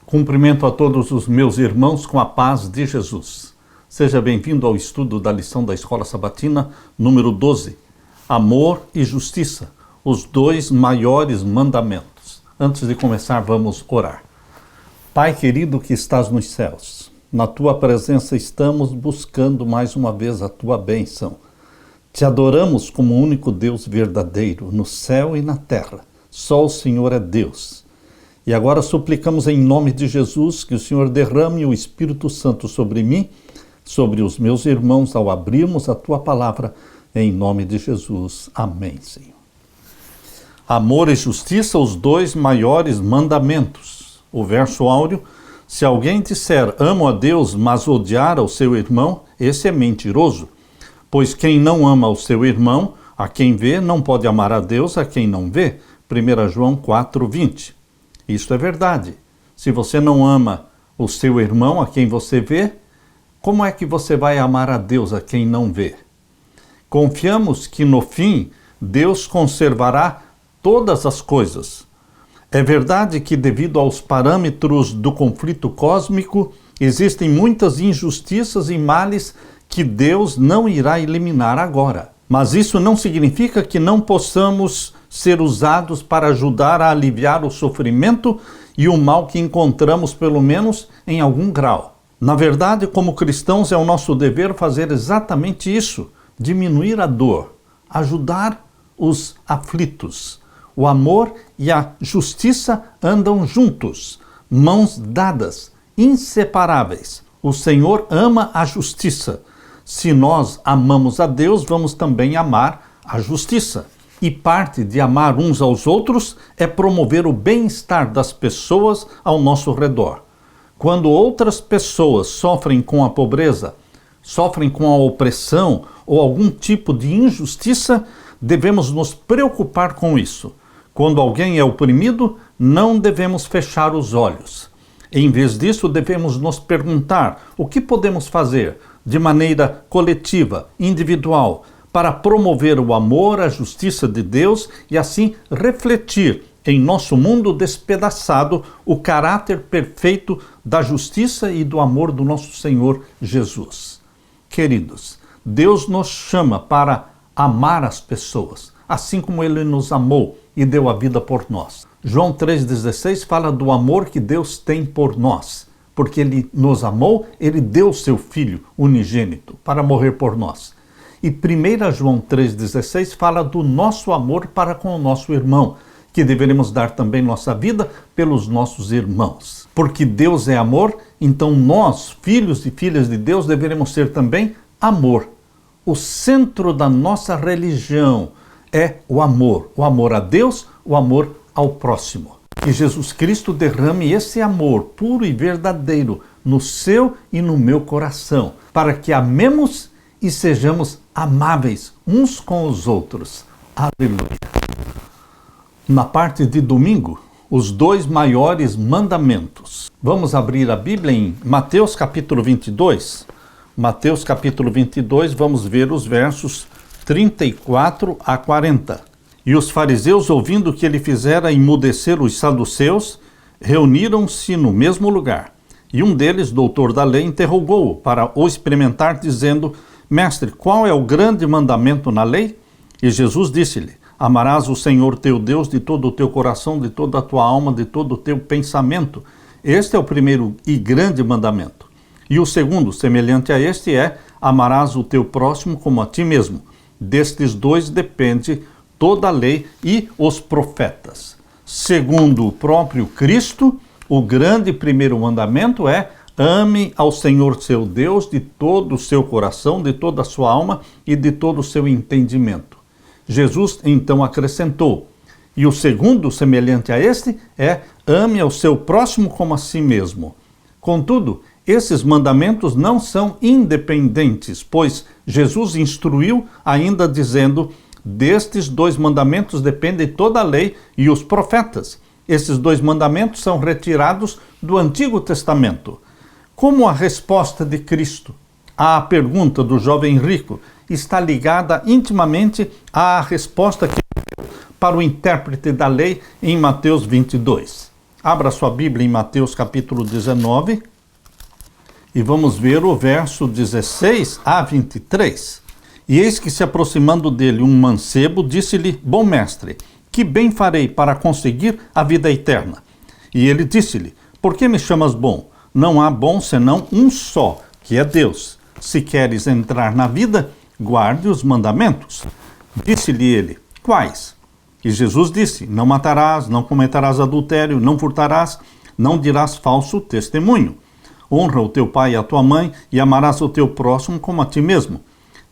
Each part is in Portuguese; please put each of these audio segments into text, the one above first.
Cumprimento a todos os meus irmãos com a paz de Jesus. Seja bem-vindo ao estudo da lição da Escola Sabatina, número 12. Amor e justiça, os dois maiores mandamentos. Antes de começar, vamos orar. Pai querido que estás nos céus, na Tua presença estamos buscando mais uma vez a Tua bênção. Te adoramos como o único Deus verdadeiro, no céu e na terra. Só o Senhor é Deus. E agora suplicamos em nome de Jesus que o Senhor derrame o Espírito Santo sobre mim, sobre os meus irmãos, ao abrirmos a Tua palavra, em nome de Jesus. Amém, Senhor. Amor e justiça, os dois maiores mandamentos. O verso áureo: se alguém disser amo a Deus, mas odiar ao seu irmão, esse é mentiroso. Pois quem não ama ao seu irmão, a quem vê, não pode amar a Deus a quem não vê. 1 João 4:20. Isso é verdade. Se você não ama o seu irmão a quem você vê, como é que você vai amar a Deus a quem não vê? Confiamos que no fim Deus conservará todas as coisas. É verdade que devido aos parâmetros do conflito cósmico, existem muitas injustiças e males que Deus não irá eliminar agora. Mas isso não significa que não possamos ser usados para ajudar a aliviar o sofrimento e o mal que encontramos, pelo menos em algum grau. Na verdade, como cristãos, é o nosso dever fazer exatamente isso: diminuir a dor, ajudar os aflitos. O amor e a justiça andam juntos, mãos dadas, inseparáveis. O Senhor ama a justiça. Se nós amamos a Deus, vamos também amar a justiça. E parte de amar uns aos outros é promover o bem-estar das pessoas ao nosso redor. Quando outras pessoas sofrem com a pobreza, sofrem com a opressão ou algum tipo de injustiça, devemos nos preocupar com isso. Quando alguém é oprimido, não devemos fechar os olhos. Em vez disso, devemos nos perguntar o que podemos fazer de maneira coletiva, individual, para promover o amor, a justiça de Deus e assim refletir em nosso mundo despedaçado o caráter perfeito da justiça e do amor do nosso Senhor Jesus. Queridos, Deus nos chama para amar as pessoas, assim como Ele nos amou e deu a vida por nós. João 3,16 fala do amor que Deus tem por nós. Porque Ele nos amou, Ele deu o seu Filho unigênito para morrer por nós. E 1 João 3,16 fala do nosso amor para com o nosso irmão, que deveremos dar também nossa vida pelos nossos irmãos. Porque Deus é amor, então nós, filhos e filhas de Deus, deveremos ser também amor. O centro da nossa religião é o amor a Deus, o amor ao próximo. Que Jesus Cristo derrame esse amor puro e verdadeiro no seu e no meu coração, para que amemos e sejamos amáveis uns com os outros. Aleluia. Na parte de domingo, os dois maiores mandamentos. Vamos abrir a Bíblia em Mateus capítulo 22. Mateus capítulo 22, vamos ver os versos 34 a 40. E os fariseus, ouvindo que ele fizera emudecer os saduceus, reuniram-se no mesmo lugar. E um deles, doutor da lei, interrogou-o para o experimentar, dizendo: Mestre, qual é o grande mandamento na lei? E Jesus disse-lhe: Amarás o Senhor teu Deus de todo o teu coração, de toda a tua alma, de todo o teu pensamento. Este é o primeiro e grande mandamento. E o segundo, semelhante a este, é: amarás o teu próximo como a ti mesmo. Destes dois depende toda a lei e os profetas. Segundo o próprio Cristo, o grande primeiro mandamento é: ame ao Senhor seu Deus de todo o seu coração, de toda a sua alma e de todo o seu entendimento. Jesus então acrescentou: e o segundo, semelhante a este, é: ame ao seu próximo como a si mesmo. Contudo, esses mandamentos não são independentes, pois Jesus instruiu ainda dizendo: destes dois mandamentos depende toda a lei e os profetas. Esses dois mandamentos são retirados do Antigo Testamento. Como a resposta de Cristo à pergunta do jovem rico está ligada intimamente à resposta que ele deu para o intérprete da lei em Mateus 22. Abra sua Bíblia em Mateus capítulo 19 e vamos ver o verso 16 a 23. E eis que, se aproximando dele um mancebo, disse-lhe: Bom mestre, que bem farei para conseguir a vida eterna? E ele disse-lhe: Por que me chamas bom? Não há bom senão um só, que é Deus. Se queres entrar na vida, guarde os mandamentos. Disse-lhe ele: Quais? E Jesus disse: Não matarás, não cometerás adultério, não furtarás, não dirás falso testemunho. Honra o teu pai e a tua mãe, e amarás o teu próximo como a ti mesmo.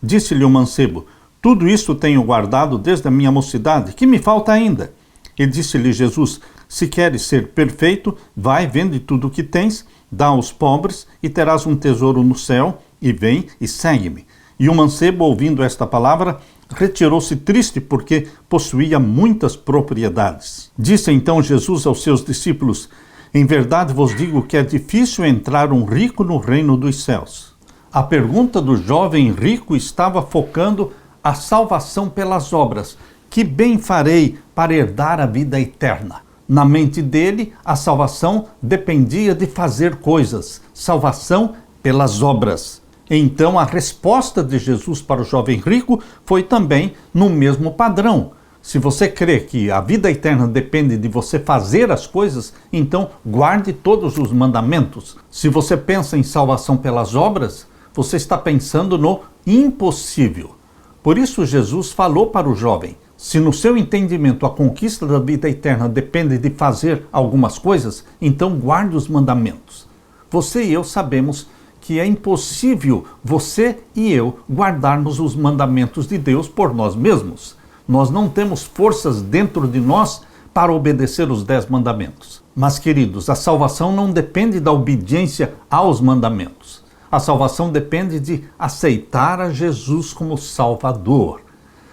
Disse-lhe o mancebo: Tudo isto tenho guardado desde a minha mocidade, que me falta ainda? E disse-lhe Jesus: Se queres ser perfeito, vai, vende tudo o que tens, dá aos pobres, e terás um tesouro no céu, e vem e segue-me. E o mancebo, ouvindo esta palavra, retirou-se triste, porque possuía muitas propriedades. Disse então Jesus aos seus discípulos: Em verdade vos digo que é difícil entrar um rico no reino dos céus. A pergunta do jovem rico estava focando a salvação pelas obras. Que bem farei para herdar a vida eterna? Na mente dele, a salvação dependia de fazer coisas. Salvação pelas obras. Então, a resposta de Jesus para o jovem rico foi também no mesmo padrão. Se você crê que a vida eterna depende de você fazer as coisas, então guarde todos os mandamentos. Se você pensa em salvação pelas obras, você está pensando no impossível. Por isso Jesus falou para o jovem: se no seu entendimento a conquista da vida eterna depende de fazer algumas coisas, então guarde os mandamentos. Você e eu sabemos que é impossível você e eu guardarmos os mandamentos de Deus por nós mesmos. Nós não temos forças dentro de nós para obedecer os 10 mandamentos. Mas, queridos, a salvação não depende da obediência aos mandamentos. A salvação depende de aceitar a Jesus como Salvador.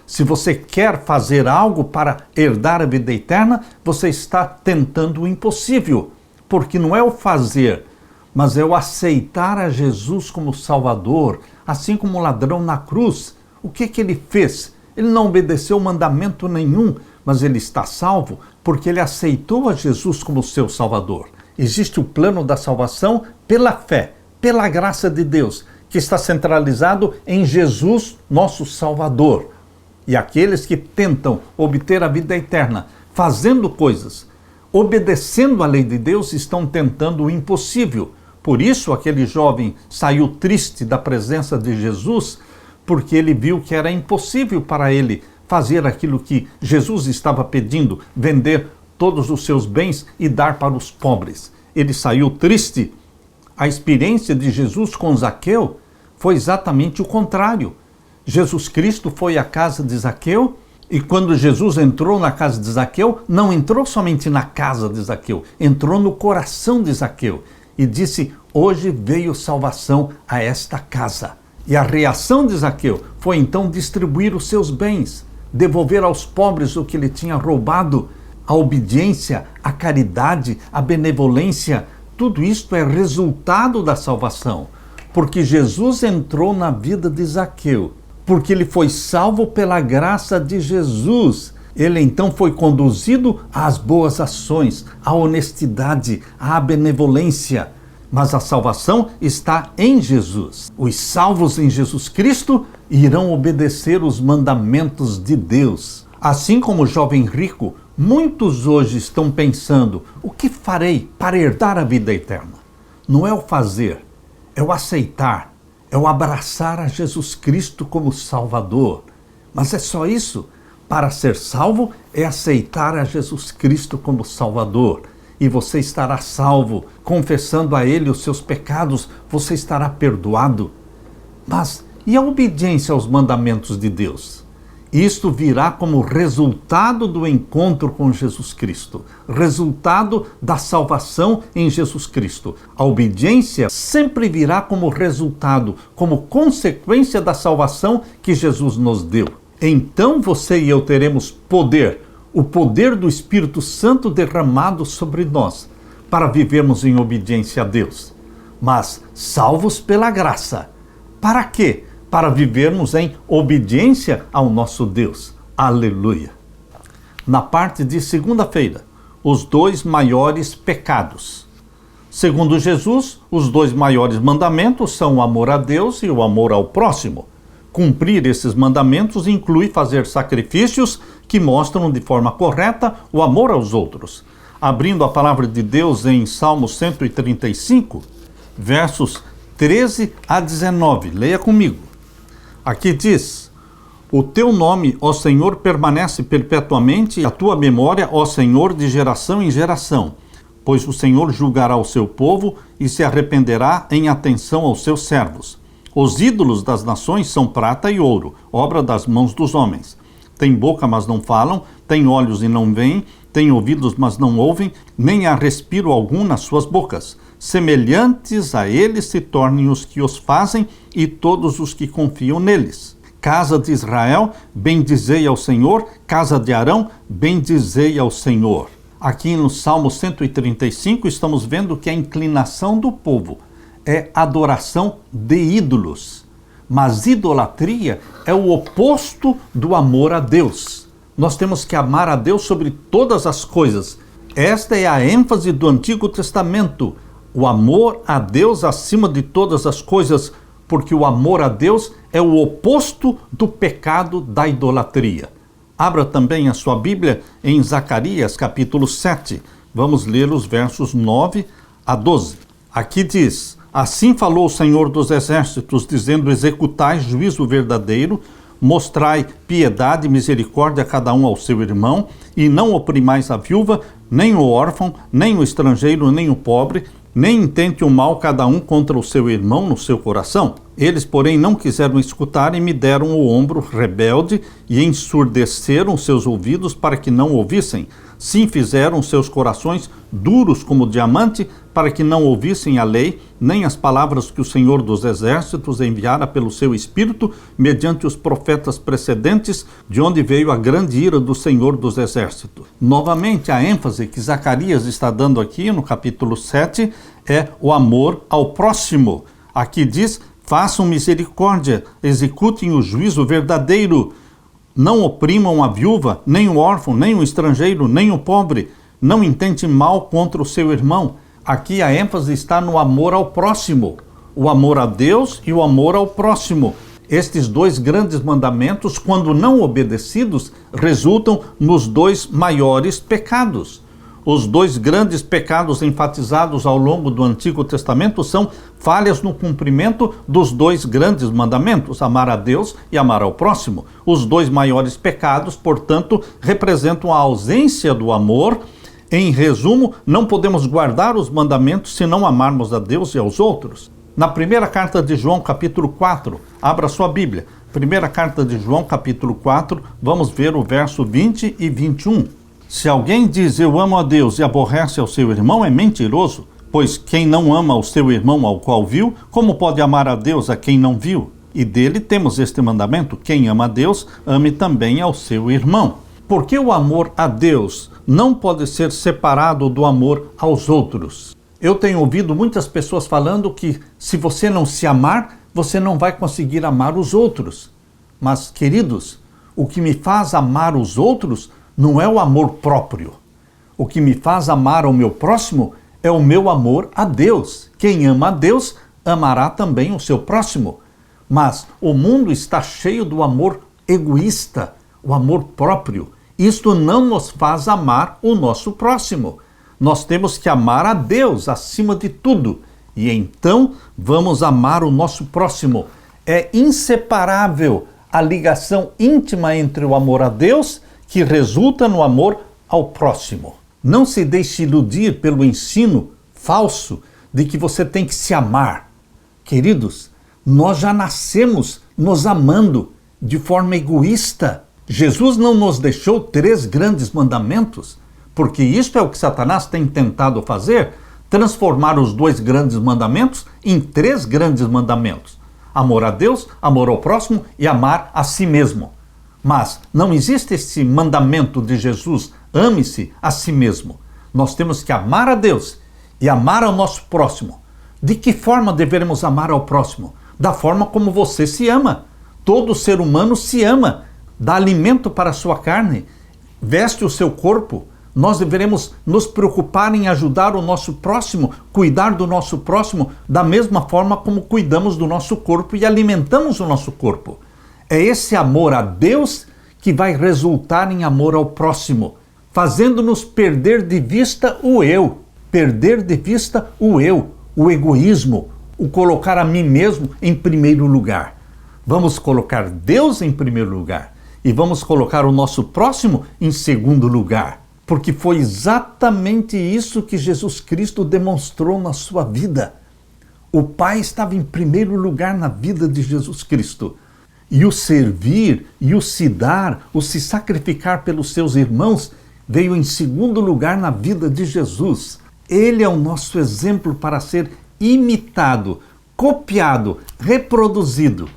Se você quer fazer algo para herdar a vida eterna, você está tentando o impossível, porque não é o fazer, mas é o aceitar a Jesus como Salvador, assim como o ladrão na cruz. O que ele fez? Ele não obedeceu mandamento nenhum, mas ele está salvo porque ele aceitou a Jesus como seu Salvador. Existe o plano da salvação pela fé, pela graça de Deus, que está centralizado em Jesus, nosso Salvador. E aqueles que tentam obter a vida eterna, fazendo coisas, obedecendo a lei de Deus, estão tentando o impossível. Por isso, aquele jovem saiu triste da presença de Jesus, porque ele viu que era impossível para ele fazer aquilo que Jesus estava pedindo, vender todos os seus bens e dar para os pobres. Ele saiu triste. A experiência de Jesus com Zaqueu foi exatamente o contrário. Jesus Cristo foi à casa de Zaqueu, e quando Jesus entrou na casa de Zaqueu, não entrou somente na casa de Zaqueu, entrou no coração de Zaqueu e disse: hoje veio salvação a esta casa. E a reação de Zaqueu foi então distribuir os seus bens, devolver aos pobres o que ele tinha roubado. A obediência, a caridade, a benevolência, tudo isto é resultado da salvação, porque Jesus entrou na vida de Zaqueu, porque ele foi salvo pela graça de Jesus. Ele então foi conduzido às boas ações, à honestidade, à benevolência. Mas a salvação está em Jesus. Os salvos em Jesus Cristo irão obedecer os mandamentos de Deus. Assim como o jovem rico, muitos hoje estão pensando: o que farei para herdar a vida eterna? Não é o fazer, é o aceitar, é o abraçar a Jesus Cristo como Salvador. Mas é só isso? Para ser salvo é aceitar a Jesus Cristo como Salvador. E você estará salvo, confessando a Ele os seus pecados, você estará perdoado. Mas e a obediência aos mandamentos de Deus? Isto virá como resultado do encontro com Jesus Cristo, resultado da salvação em Jesus Cristo. A obediência sempre virá como resultado, como consequência da salvação que Jesus nos deu. Então você e eu teremos poder, o poder do Espírito Santo derramado sobre nós, para vivermos em obediência a Deus. Mas salvos pela graça. Para quê? Para vivermos em obediência ao nosso Deus. Aleluia! Na parte de segunda-feira, os dois maiores pecados. Segundo Jesus, os dois maiores mandamentos são o amor a Deus e o amor ao próximo. Cumprir esses mandamentos inclui fazer sacrifícios que mostram de forma correta o amor aos outros. Abrindo a palavra de Deus em Salmo 135, versos 13 a 19. Leia comigo. Aqui diz: o teu nome, ó Senhor, permanece perpetuamente, e a tua memória, ó Senhor, de geração em geração. Pois o Senhor julgará o seu povo e se arrependerá em atenção aos seus servos. Os ídolos das nações são prata e ouro, obra das mãos dos homens. Têm boca, mas não falam, têm olhos e não veem, têm ouvidos, mas não ouvem, nem há respiro algum nas suas bocas. Semelhantes a eles se tornem os que os fazem e todos os que confiam neles. Casa de Israel, bendizei ao Senhor. Casa de Arão, bendizei ao Senhor. Aqui no Salmo 135 estamos vendo que a inclinação do povo é adoração de ídolos. Mas idolatria é o oposto do amor a Deus. Nós temos que amar a Deus sobre todas as coisas. Esta é a ênfase do Antigo Testamento. O amor a Deus acima de todas as coisas, porque o amor a Deus é o oposto do pecado da idolatria. Abra também a sua Bíblia em Zacarias, capítulo 7. Vamos ler os versos 9 a 12. Aqui diz: assim falou o Senhor dos Exércitos, dizendo: executai juízo verdadeiro, mostrai piedade e misericórdia a cada um ao seu irmão, e não oprimais a viúva, nem o órfão, nem o estrangeiro, nem o pobre, nem intente o mal cada um contra o seu irmão no seu coração. Eles, porém, não quiseram escutar e me deram o ombro rebelde e ensurdeceram seus ouvidos para que não ouvissem. Sim, fizeram seus corações duros como diamante para que não ouvissem a lei, nem as palavras que o Senhor dos Exércitos enviara pelo seu Espírito, mediante os profetas precedentes, de onde veio a grande ira do Senhor dos Exércitos. Novamente, a ênfase que Zacarias está dando aqui no capítulo 7 é o amor ao próximo. Aqui diz: façam misericórdia, executem o juízo verdadeiro, não oprimam a viúva, nem o órfão, nem o estrangeiro, nem o pobre, não intentem mal contra o seu irmão. Aqui a ênfase está no amor ao próximo, o amor a Deus e o amor ao próximo. Estes dois grandes mandamentos, quando não obedecidos, resultam nos dois maiores pecados. Os dois grandes pecados enfatizados ao longo do Antigo Testamento são falhas no cumprimento dos dois grandes mandamentos, amar a Deus e amar ao próximo. Os dois maiores pecados, portanto, representam a ausência do amor. Em resumo, não podemos guardar os mandamentos se não amarmos a Deus e aos outros. Na primeira carta de João, capítulo 4, abra sua Bíblia. Primeira carta de João, capítulo 4, vamos ver o verso 20 e 21. Se alguém diz eu amo a Deus e aborrece ao seu irmão, é mentiroso, pois quem não ama o seu irmão ao qual viu, como pode amar a Deus a quem não viu? E dele temos este mandamento: quem ama a Deus, ame também ao seu irmão. Porque o amor a Deus não pode ser separado do amor aos outros. Eu tenho ouvido muitas pessoas falando que se você não se amar, você não vai conseguir amar os outros. Mas, queridos, o que me faz amar os outros não é o amor próprio. O que me faz amar ao meu próximo é o meu amor a Deus. Quem ama a Deus, amará também o seu próximo. Mas o mundo está cheio do amor egoísta, o amor próprio. Isto não nos faz amar o nosso próximo. Nós temos que amar a Deus acima de tudo. E então vamos amar o nosso próximo. É inseparável a ligação íntima entre o amor a Deus, que resulta no amor ao próximo. Não se deixe iludir pelo ensino falso de que você tem que se amar. Queridos, nós já nascemos nos amando de forma egoísta. Jesus não nos deixou 3 grandes mandamentos, porque isto é o que Satanás tem tentado fazer, transformar os 2 grandes mandamentos em 3 grandes mandamentos. Amor a Deus, amor ao próximo e amar a si mesmo. Mas não existe esse mandamento de Jesus: ame-se a si mesmo. Nós temos que amar a Deus e amar ao nosso próximo. De que forma devemos amar ao próximo? Da forma como você se ama. Todo ser humano se ama, dá alimento para a sua carne, veste o seu corpo, Nós deveremos nos preocupar em ajudar o nosso próximo, cuidar do nosso próximo, da mesma forma como cuidamos do nosso corpo e alimentamos o nosso corpo. É esse amor a Deus que vai resultar em amor ao próximo, fazendo-nos perder de vista o eu, o egoísmo, o colocar a mim mesmo em primeiro lugar. Vamos colocar Deus em primeiro lugar e vamos colocar o nosso próximo em segundo lugar. Porque foi exatamente isso que Jesus Cristo demonstrou na sua vida. O Pai estava em primeiro lugar na vida de Jesus Cristo. E o servir, e o se dar, o se sacrificar pelos seus irmãos, veio em segundo lugar na vida de Jesus. Ele é o nosso exemplo para ser imitado, copiado, reproduzido.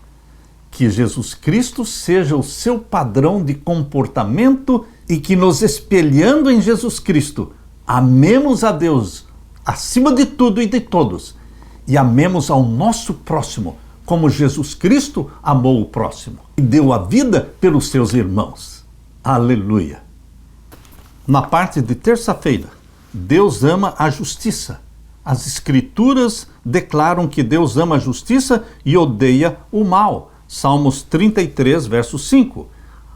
Que Jesus Cristo seja o seu padrão de comportamento e que, nos espelhando em Jesus Cristo, amemos a Deus acima de tudo e de todos e amemos ao nosso próximo como Jesus Cristo amou o próximo e deu a vida pelos seus irmãos. Aleluia! Na parte de terça-feira, Deus ama a justiça. As Escrituras declaram que Deus ama a justiça e odeia o mal. Salmos 33, verso 5.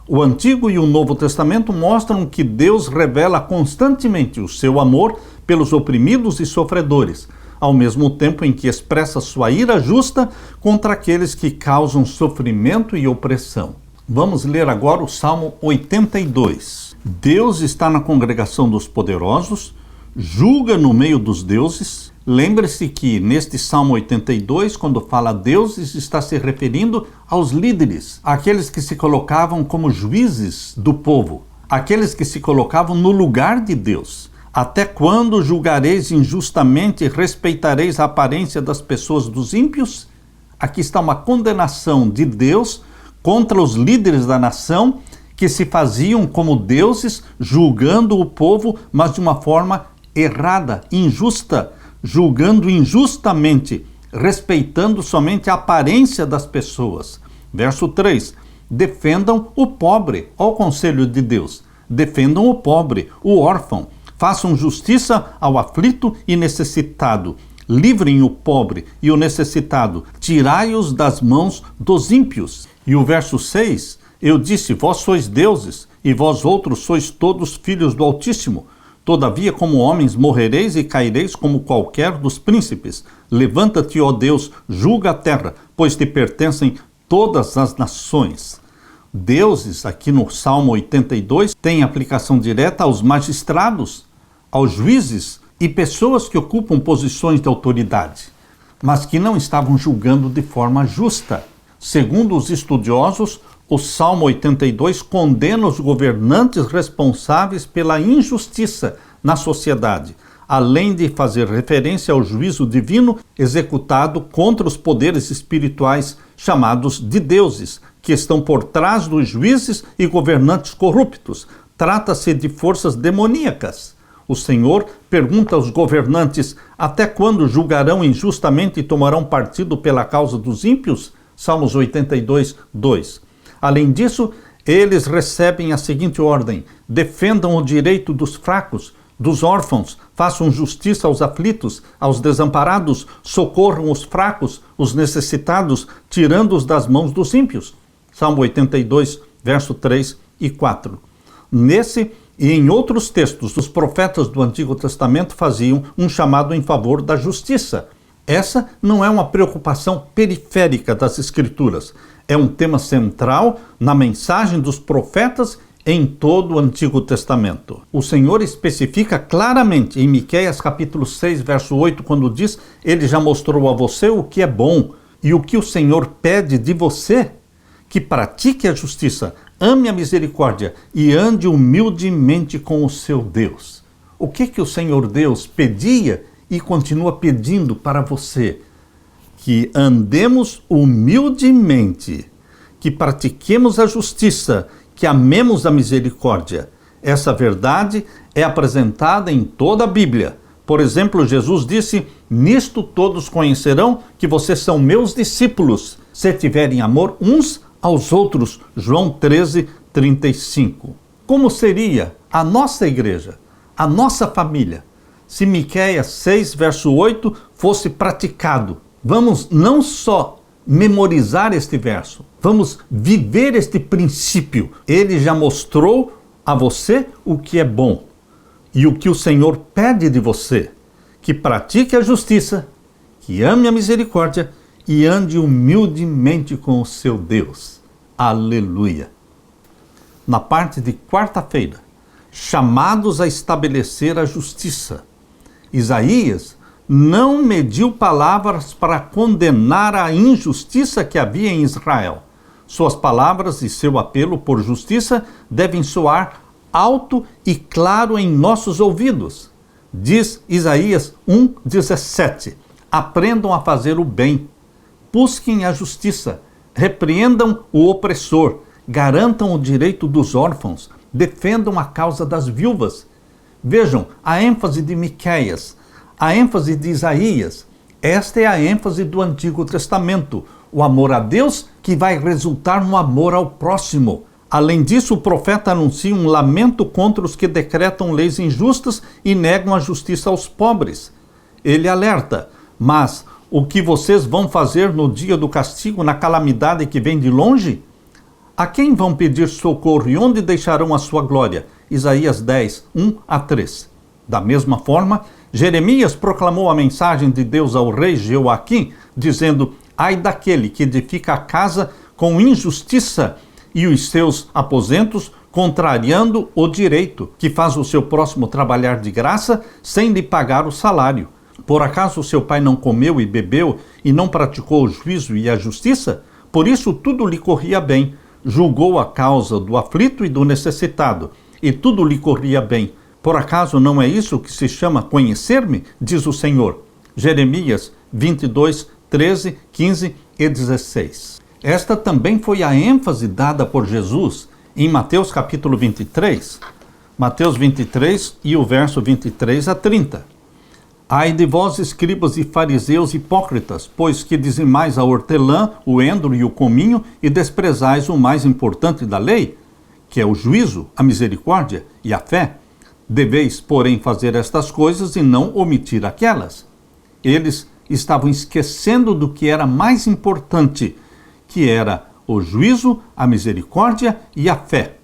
O Antigo e o Novo Testamento mostram que Deus revela constantemente o seu amor pelos oprimidos e sofredores, ao mesmo tempo em que expressa sua ira justa contra aqueles que causam sofrimento e opressão. Vamos ler agora o Salmo 82. Deus está na congregação dos poderosos, julga no meio dos deuses. Lembre-se que neste Salmo 82, quando fala deuses, está se referindo aos líderes, aqueles que se colocavam como juízes do povo, aqueles que se colocavam no lugar de Deus. Até quando julgareis injustamente e respeitareis a aparência das pessoas dos ímpios? Aqui está uma condenação de Deus contra os líderes da nação que se faziam como deuses, julgando o povo, mas de uma forma errada, injusta, julgando injustamente, respeitando somente a aparência das pessoas. Verso 3. Defendam o pobre, ao conselho de Deus. Defendam o pobre, o órfão. Façam justiça ao aflito e necessitado. Livrem o pobre e o necessitado. Tirai-os das mãos dos ímpios. E o verso 6. Eu disse, vós sois deuses, e vós outros sois todos filhos do Altíssimo. Todavia, como homens, morrereis e caireis como qualquer dos príncipes. Levanta-te, ó Deus, julga a terra, pois te pertencem todas as nações. Deuses, aqui no Salmo 82, tem aplicação direta aos magistrados, aos juízes e pessoas que ocupam posições de autoridade, mas que não estavam julgando de forma justa. Segundo os estudiosos, o Salmo 82 condena os governantes responsáveis pela injustiça na sociedade, além de fazer referência ao juízo divino executado contra os poderes espirituais chamados de deuses, que estão por trás dos juízes e governantes corruptos. Trata-se de forças demoníacas. O Senhor pergunta aos governantes: até quando julgarão injustamente e tomarão partido pela causa dos ímpios? Salmos 82, 2. Além disso, eles recebem a seguinte ordem: defendam o direito dos fracos, dos órfãos, façam justiça aos aflitos, aos desamparados, socorram os fracos, os necessitados, tirando-os das mãos dos ímpios. Salmo 82, verso 3 e 4. Nesse e em outros textos, os profetas do Antigo Testamento faziam um chamado em favor da justiça. Essa não é uma preocupação periférica das Escrituras. É um tema central na mensagem dos profetas em todo o Antigo Testamento. O Senhor especifica claramente em Miqueias capítulo 6, verso 8, quando diz: Ele já mostrou a você o que é bom e o que o Senhor pede de você, que pratique a justiça, ame a misericórdia e ande humildemente com o seu Deus. O que o Senhor Deus pedia e continua pedindo para você? Que andemos humildemente, que pratiquemos a justiça, que amemos a misericórdia. Essa verdade é apresentada em toda a Bíblia. Por exemplo, Jesus disse: nisto todos conhecerão que vocês são meus discípulos, se tiverem amor uns aos outros. João 13, 35. Como seria a nossa igreja a nossa família, se Miqueias 6, verso 8, fosse praticado. Vamos não só memorizar este verso, vamos viver este princípio. Ele já mostrou a você o que é bom e o que o Senhor pede de você, que pratique a justiça, que ame a misericórdia e ande humildemente com o seu Deus. Aleluia! Na parte de quarta-feira, chamados a estabelecer a justiça. Isaías não mediu palavras para condenar a injustiça que havia em Israel. Suas palavras e seu apelo por justiça devem soar alto e claro em nossos ouvidos. Diz Isaías 1:17: aprendam a fazer o bem, busquem a justiça, repreendam o opressor, garantam o direito dos órfãos, defendam a causa das viúvas. Vejam a ênfase de Miqueias, a ênfase de Isaías. Esta é a ênfase do Antigo Testamento, o amor a Deus que vai resultar no amor ao próximo. Além disso, o profeta anuncia um lamento contra os que decretam leis injustas e negam a justiça aos pobres. Ele alerta: mas o que vocês vão fazer no dia do castigo, na calamidade que vem de longe? A quem vão pedir socorro e onde deixarão a sua glória? Isaías 10, 1-3. Da mesma forma, Jeremias proclamou a mensagem de Deus ao rei Jeoaquim, dizendo: ai daquele que edifica a casa com injustiça e os seus aposentos contrariando o direito, que faz o seu próximo trabalhar de graça sem lhe pagar o salário. Por acaso seu pai não comeu e bebeu e não praticou o juízo e a justiça? Por isso tudo lhe corria bem. Julgou a causa do aflito e do necessitado, e tudo lhe corria bem. Por acaso não é isso que se chama conhecer-me? Diz o Senhor. Jeremias 22, 13, 15 e 16. Esta também foi a ênfase dada por Jesus em Mateus capítulo 23. Mateus 23 e o verso 23-30. Ai de vós, escribas e fariseus hipócritas, pois que dizimais a hortelã, o endro e o cominho, e desprezais o mais importante da lei, que é o juízo, a misericórdia e a fé. Deveis, porém, fazer estas coisas e não omitir aquelas. Eles estavam esquecendo do que era mais importante, que era o juízo, a misericórdia e a fé.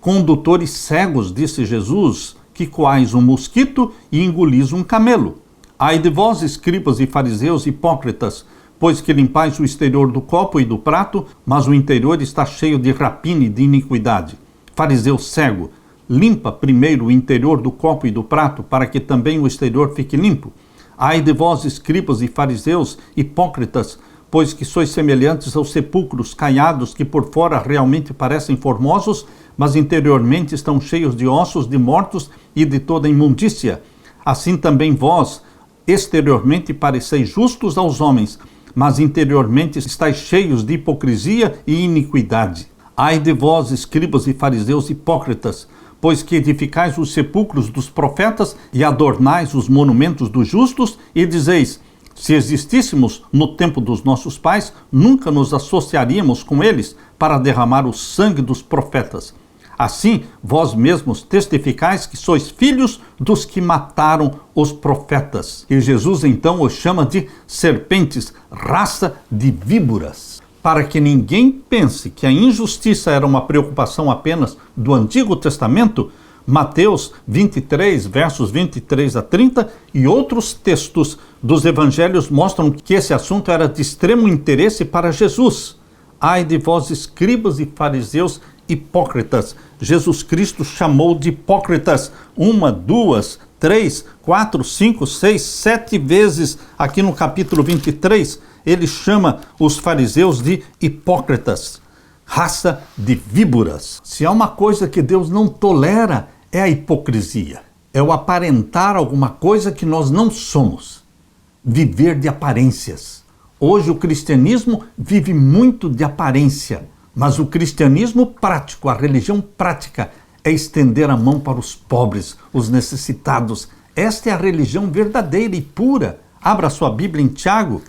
Condutores cegos, disse Jesus, que coais um mosquito e engolis um camelo. Ai de vós, escribas e fariseus hipócritas, pois que limpais o exterior do copo e do prato, mas o interior está cheio de rapina e de iniquidade. Fariseu cego, limpa primeiro o interior do copo e do prato, para que também o exterior fique limpo. Ai de vós, escribas e fariseus hipócritas, pois que sois semelhantes aos sepulcros caiados, que por fora realmente parecem formosos, mas interiormente estão cheios de ossos de mortos e de toda imundícia. Assim também vós, exteriormente pareceis justos aos homens, mas interiormente estáis cheios de hipocrisia e iniquidade. Ai de vós, escribas e fariseus hipócritas, pois que edificais os sepulcros dos profetas e adornais os monumentos dos justos, e dizeis: se existíssemos no tempo dos nossos pais, nunca nos associaríamos com eles para derramar o sangue dos profetas. Assim, vós mesmos testificais que sois filhos dos que mataram os profetas. E Jesus então os chama de serpentes, raça de víboras. Para que ninguém pense que a injustiça era uma preocupação apenas do Antigo Testamento, Mateus 23, versos 23-30 e outros textos dos evangelhos mostram que esse assunto era de extremo interesse para Jesus. Ai de vós, escribas e fariseus hipócritas. Jesus Cristo chamou de hipócritas 1, 2, 3, 4, 5, 6, 7 vezes. Aqui no capítulo 23, ele chama os fariseus de hipócritas, raça de víboras. Se há uma coisa que Deus não tolera, é a hipocrisia. É o aparentar alguma coisa que nós não somos. Viver de aparências. Hoje o cristianismo vive muito de aparência, mas o cristianismo prático, a religião prática, é estender a mão para os pobres, os necessitados. Esta é a religião verdadeira e pura. Abra sua Bíblia em Tiago,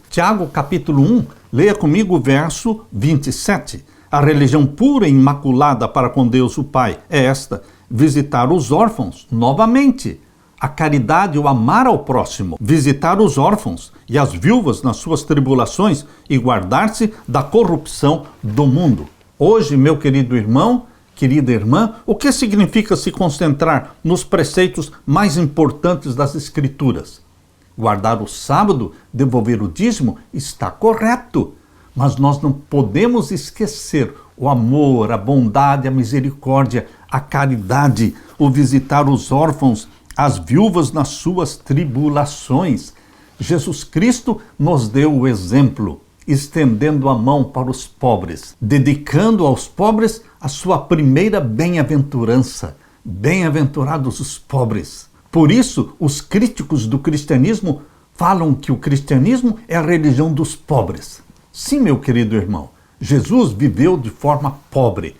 capítulo 1, leia comigo o verso 27. A religião pura e imaculada para com Deus o Pai é esta: visitar os órfãos novamente. A caridade, o amar ao próximo, visitar os órfãos e as viúvas nas suas tribulações e guardar-se da corrupção do mundo. Hoje, meu querido irmão, querida irmã, o que significa se concentrar nos preceitos mais importantes das Escrituras? Guardar o sábado, devolver o dízimo, está correto. Mas nós não podemos esquecer o amor, a bondade, a misericórdia, a caridade, o visitar os órfãos, as viúvas nas suas tribulações. Jesus Cristo nos deu o exemplo, estendendo a mão para os pobres, dedicando aos pobres a sua primeira bem-aventurança. Bem-aventurados os pobres. Por isso, os críticos do cristianismo falam que o cristianismo é a religião dos pobres. Sim, meu querido irmão, Jesus viveu de forma pobre.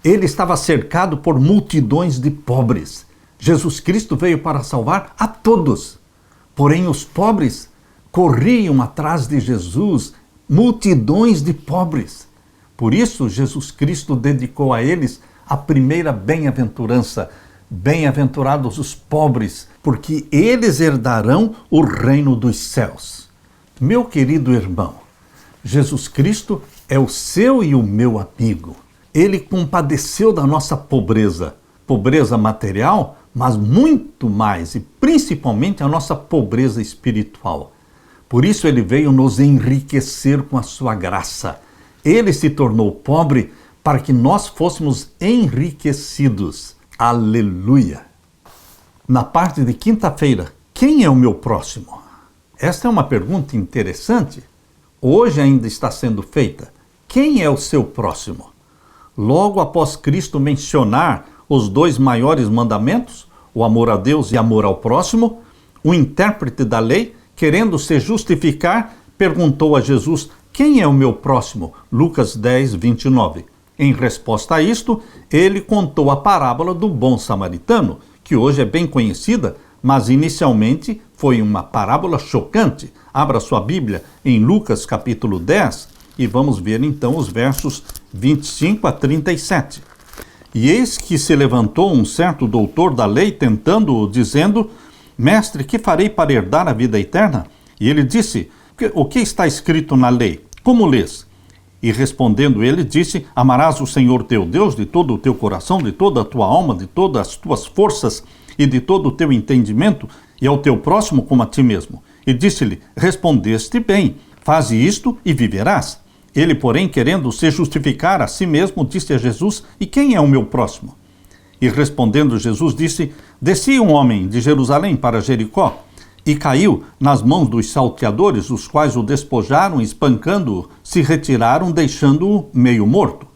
Ele estava cercado por multidões de pobres. Jesus Cristo veio para salvar a todos. Porém, os pobres corriam atrás de Jesus, multidões de pobres. Por isso, Jesus Cristo dedicou a eles a primeira bem-aventurança. Bem-aventurados os pobres, porque eles herdarão o reino dos céus. Meu querido irmão, Jesus Cristo é o seu e o meu amigo. Ele compadeceu da nossa pobreza, pobreza material, mas muito mais e principalmente a nossa pobreza espiritual. Por isso ele veio nos enriquecer com a sua graça. Ele se tornou pobre para que nós fôssemos enriquecidos. Aleluia! Na parte de quinta-feira, quem é o meu próximo? Esta é uma pergunta interessante. Hoje ainda está sendo feita. Quem é o seu próximo? Logo após Cristo mencionar os dois maiores mandamentos, o amor a Deus e amor ao próximo, o intérprete da lei, querendo se justificar, perguntou a Jesus: quem é o meu próximo? Lucas 10, 29. Em resposta a isto, ele contou a parábola do bom samaritano, que hoje é bem conhecida, mas inicialmente foi uma parábola chocante. Abra sua Bíblia em Lucas capítulo 10 e vamos ver então os versos 25 a 37. E eis que se levantou um certo doutor da lei, tentando-o, dizendo: Mestre, que farei para herdar a vida eterna? E ele disse: o que está escrito na lei? Como lês? E respondendo ele, disse: Amarás o Senhor teu Deus de todo o teu coração, de toda a tua alma, de todas as tuas forças e de todo o teu entendimento, e ao teu próximo como a ti mesmo. E disse-lhe: Respondeste bem, faze isto e viverás. Ele, porém, querendo se justificar a si mesmo, disse a Jesus: E quem é o meu próximo? E respondendo Jesus, disse: Descia um homem de Jerusalém para Jericó, e caiu nas mãos dos salteadores, os quais o despojaram, espancando-o, se retiraram, deixando-o meio morto.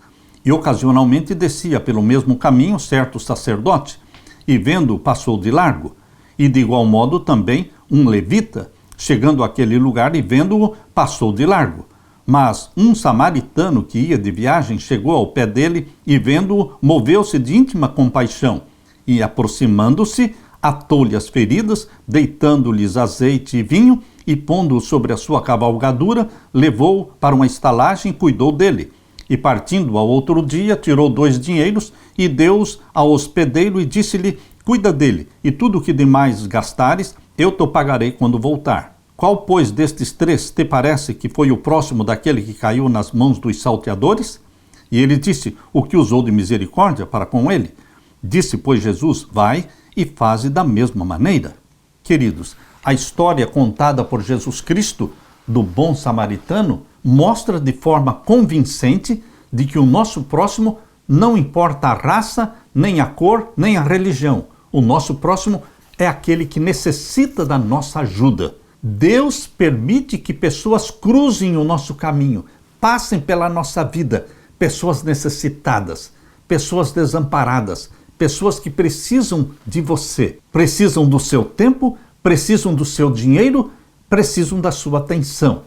E ocasionalmente descia pelo mesmo caminho certo sacerdote, e vendo-o passou de largo. E de igual modo também um levita, chegando àquele lugar e vendo-o, passou de largo. Mas um samaritano que ia de viagem chegou ao pé dele e vendo-o, moveu-se de íntima compaixão, e aproximando-se, atou-lhe as feridas, deitando-lhes azeite e vinho, e pondo-o sobre a sua cavalgadura, levou-o para uma estalagem e cuidou dele. E partindo ao outro dia, tirou 2 dinheiros e deu-os ao hospedeiro e disse-lhe: Cuida dele, e tudo o que demais gastares, eu te pagarei quando voltar. Qual, pois, destes 3 te parece que foi o próximo daquele que caiu nas mãos dos salteadores? E ele disse: O que usou de misericórdia para com ele. Disse, pois, Jesus: Vai e faze da mesma maneira. Queridos, a história contada por Jesus Cristo do bom samaritano mostra de forma convincente de que o nosso próximo não importa a raça, nem a cor, nem a religião. O nosso próximo é aquele que necessita da nossa ajuda. Deus permite que pessoas cruzem o nosso caminho, passem pela nossa vida, pessoas necessitadas, pessoas desamparadas, pessoas que precisam de você, precisam do seu tempo, precisam do seu dinheiro, precisam da sua atenção.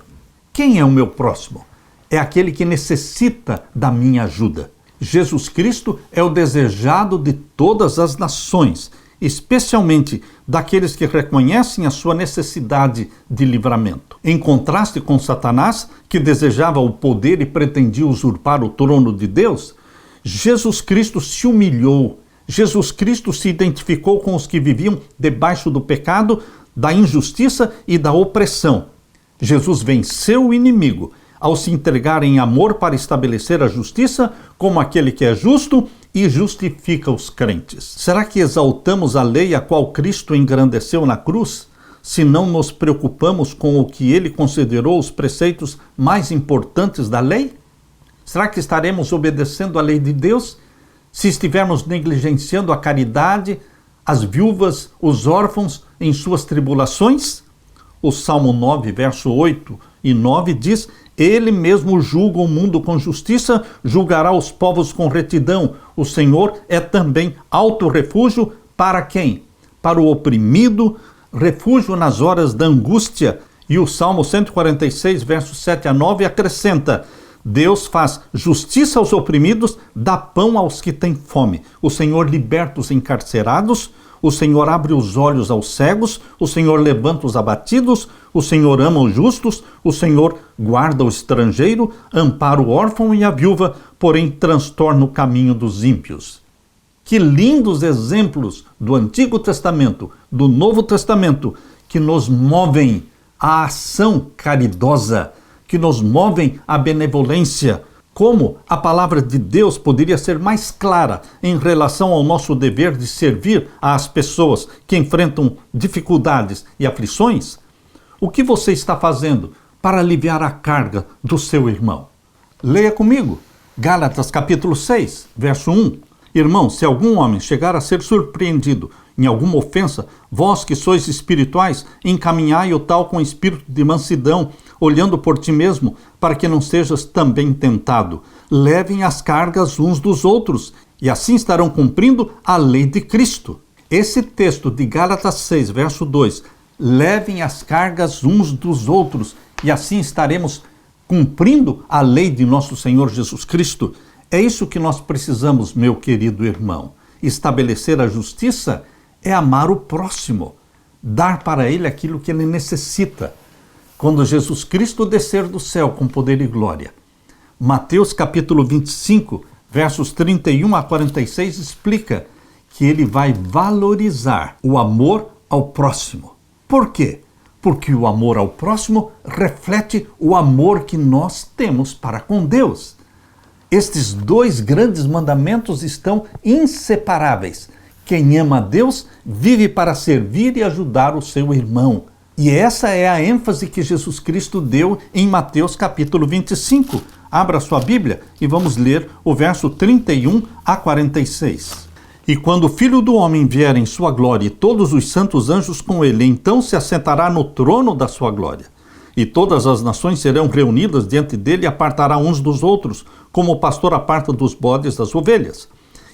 Quem é o meu próximo? É aquele que necessita da minha ajuda. Jesus Cristo é o desejado de todas as nações, especialmente daqueles que reconhecem a sua necessidade de livramento. Em contraste com Satanás, que desejava o poder e pretendia usurpar o trono de Deus, Jesus Cristo se humilhou, Jesus Cristo se identificou com os que viviam debaixo do pecado, da injustiça e da opressão. Jesus venceu o inimigo ao se entregar em amor para estabelecer a justiça como aquele que é justo e justifica os crentes. Será que exaltamos a lei a qual Cristo engrandeceu na cruz, se não nos preocupamos com o que ele considerou os preceitos mais importantes da lei? Será que estaremos obedecendo a lei de Deus se estivermos negligenciando a caridade, as viúvas, os órfãos em suas tribulações? O Salmo 9, verso 8 e 9 diz: Ele mesmo julga o mundo com justiça, julgará os povos com retidão. O Senhor é também alto refúgio para quem? Para o oprimido, refúgio nas horas da angústia. E o Salmo 146, versos 7 a 9 acrescenta: Deus faz justiça aos oprimidos, dá pão aos que têm fome. O Senhor liberta os encarcerados, o Senhor abre os olhos aos cegos, o Senhor levanta os abatidos, o Senhor ama os justos, o Senhor guarda o estrangeiro, ampara o órfão e a viúva, porém transtorna o caminho dos ímpios. Que lindos exemplos do Antigo Testamento, do Novo Testamento, que nos movem à ação caridosa, que nos movem à benevolência. Como a palavra de Deus poderia ser mais clara em relação ao nosso dever de servir às pessoas que enfrentam dificuldades e aflições? O que você está fazendo para aliviar a carga do seu irmão? Leia comigo, Gálatas capítulo 6, verso 1. Irmão, se algum homem chegar a ser surpreendido em alguma ofensa, vós que sois espirituais, encaminhai o tal com espírito de mansidão, olhando por ti mesmo, para que não sejas também tentado. Levem as cargas uns dos outros, e assim estarão cumprindo a lei de Cristo. Esse texto de Gálatas 6, verso 2, levem as cargas uns dos outros, e assim estaremos cumprindo a lei de nosso Senhor Jesus Cristo. É isso que nós precisamos, meu querido irmão. Estabelecer a justiça é amar o próximo, dar para ele aquilo que ele necessita. Quando Jesus Cristo descer do céu com poder e glória, Mateus capítulo 25, versos 31 a 46, explica que ele vai valorizar o amor ao próximo. Por quê? Porque o amor ao próximo reflete o amor que nós temos para com Deus. Estes dois grandes mandamentos estão inseparáveis. Quem ama a Deus vive para servir e ajudar o seu irmão. E essa é a ênfase que Jesus Cristo deu em Mateus capítulo 25. Abra sua Bíblia e vamos ler o verso 31 a 46. E quando o Filho do Homem vier em sua glória e todos os santos anjos com ele, então se assentará no trono da sua glória. E todas as nações serão reunidas diante dele e apartará uns dos outros, como o pastor aparta dos bodes das ovelhas.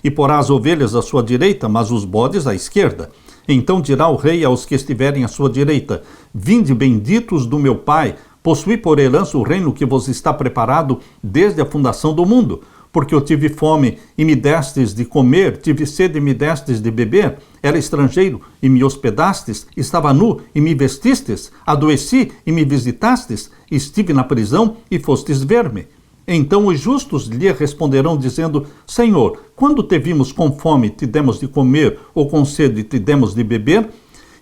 E porá as ovelhas à sua direita, mas os bodes à esquerda. Então dirá o rei aos que estiverem à sua direita: Vinde benditos do meu Pai, possuí por herança o reino que vos está preparado desde a fundação do mundo. Porque eu tive fome e me destes de comer, tive sede e me destes de beber, era estrangeiro e me hospedastes, estava nu e me vestistes, adoeci e me visitastes, estive na prisão e fostes ver-me. Então os justos lhe responderão dizendo: Senhor, quando te vimos com fome te demos de comer, ou com sede te demos de beber?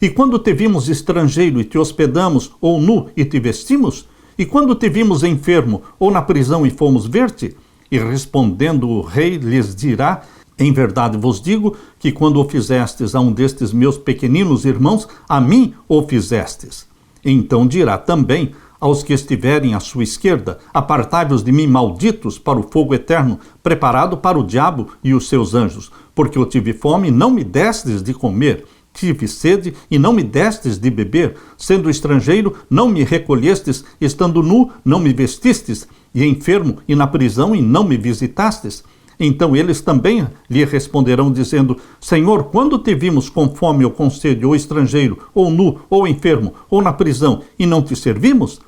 E quando te vimos estrangeiro e te hospedamos, ou nu e te vestimos? E quando te vimos enfermo, ou na prisão e fomos ver-te? E respondendo o rei lhes dirá: Em verdade vos digo que quando o fizestes a um destes meus pequeninos irmãos, a mim o fizestes. Então dirá também aos que estiverem à sua esquerda: Apartai-vos de mim, malditos, para o fogo eterno, preparado para o diabo e os seus anjos. Porque eu tive fome e não me destes de comer, tive sede e não me destes de beber, sendo estrangeiro não me recolhestes, estando nu não me vestistes, e enfermo e na prisão e não me visitastes. Então eles também lhe responderão dizendo: Senhor, quando te vimos com fome ou com sede, ou estrangeiro, ou nu, ou enfermo, ou na prisão, e não te servimos?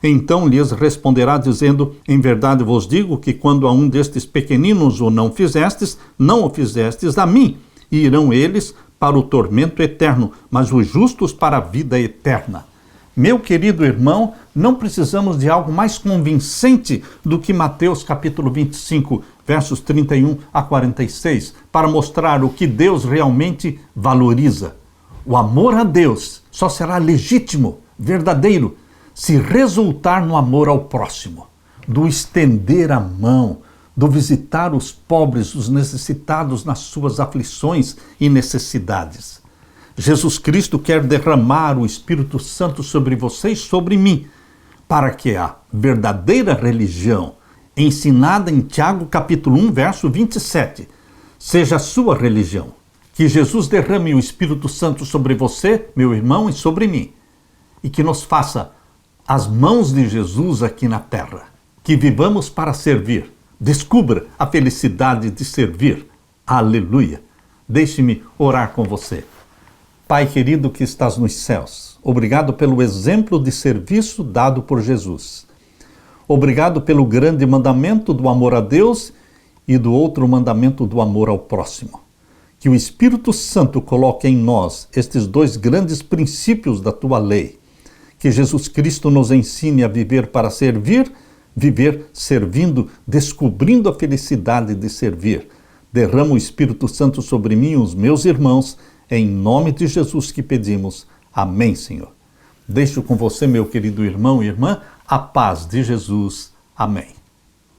Então lhes responderá dizendo: Em verdade vos digo que quando a um destes pequeninos o não fizestes, não o fizestes a mim. E irão eles para o tormento eterno, mas os justos para a vida eterna. Meu querido irmão, não precisamos de algo mais convincente do que Mateus capítulo 25, versos 31 a 46, para mostrar o que Deus realmente valoriza. O amor a Deus só será legítimo, verdadeiro, se resultar no amor ao próximo, do estender a mão, do visitar os pobres, os necessitados nas suas aflições e necessidades. Jesus Cristo quer derramar o Espírito Santo sobre você e sobre mim, para que a verdadeira religião, ensinada em Tiago capítulo 1, verso 27, seja a sua religião. Que Jesus derrame o Espírito Santo sobre você, meu irmão, e sobre mim, e que nos faça as mãos de Jesus aqui na terra. Que vivamos para servir. Descubra a felicidade de servir. Aleluia! Deixe-me orar com você. Pai querido que estás nos céus, obrigado pelo exemplo de serviço dado por Jesus. Obrigado pelo grande mandamento do amor a Deus e do outro mandamento do amor ao próximo. Que o Espírito Santo coloque em nós estes dois grandes princípios da tua lei. Que Jesus Cristo nos ensine a viver para servir, viver servindo, descobrindo a felicidade de servir. Derrama o Espírito Santo sobre mim e os meus irmãos, em nome de Jesus que pedimos. Amém, Senhor. Deixo com você, meu querido irmão e irmã, a paz de Jesus. Amém.